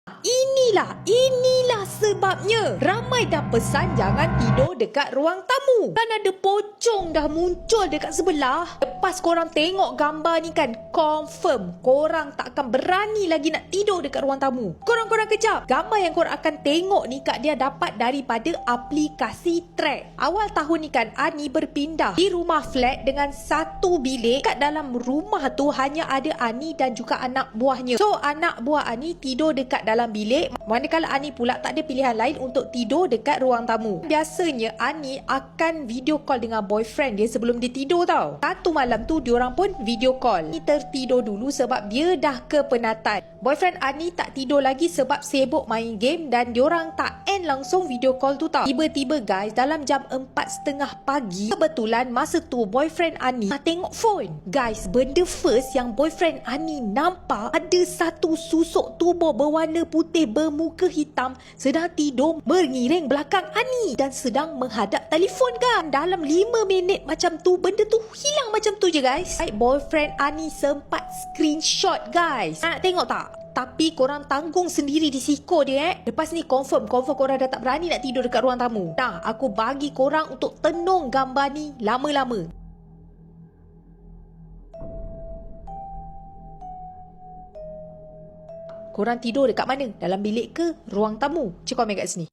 Inilah sebabnya ramai dah pesan jangan tidur dekat ruang tamu. Kan ada pocong dah muncul dekat sebelah. Lepas korang tengok gambar ni kan, confirm korang tak akan berani lagi nak tidur dekat ruang tamu. Korang kejap. Gambar yang korang akan tengok ni Kak Dia dapat daripada aplikasi Track. Awal tahun ni kan, Ani berpindah di rumah flat dengan satu bilik. Kat dalam rumah tu hanya ada Ani dan juga anak buahnya. So anak buah Ani tidur dekat dalam bilik, manakala Ani pula tak ada pilihan lain untuk tidur dekat ruang tamu. Biasanya Ani akan video call dengan boyfriend dia sebelum dia tidur tau. Satu malam tu diorang pun video call. Ani tertidur dulu sebab dia dah kepenatan. Boyfriend Ani tak tidur lagi sebab sibuk main game dan diorang tak end langsung video call tu tau. Tiba-tiba guys, dalam jam 4:30 pagi, kebetulan masa tu boyfriend Ani tengok phone. Guys, benda first yang boyfriend Ani nampak, ada satu susuk tubuh berwarna putih bermuka hitam sedang tidur mengiring belakang Ani dan sedang menghadap telefon kan. Dalam 5 minit macam tu, benda tu hilang macam tu je guys. Boyfriend Ani sempat screenshot guys. Nak tengok tak? Tapi korang tanggung sendiri risiko dia Lepas ni confirm korang dah tak berani nak tidur dekat ruang tamu. Nah, aku bagi korang untuk tenung gambar ni lama-lama. Korang tidur dekat mana? Dalam bilik ke ruang tamu? Cik komen kat sini.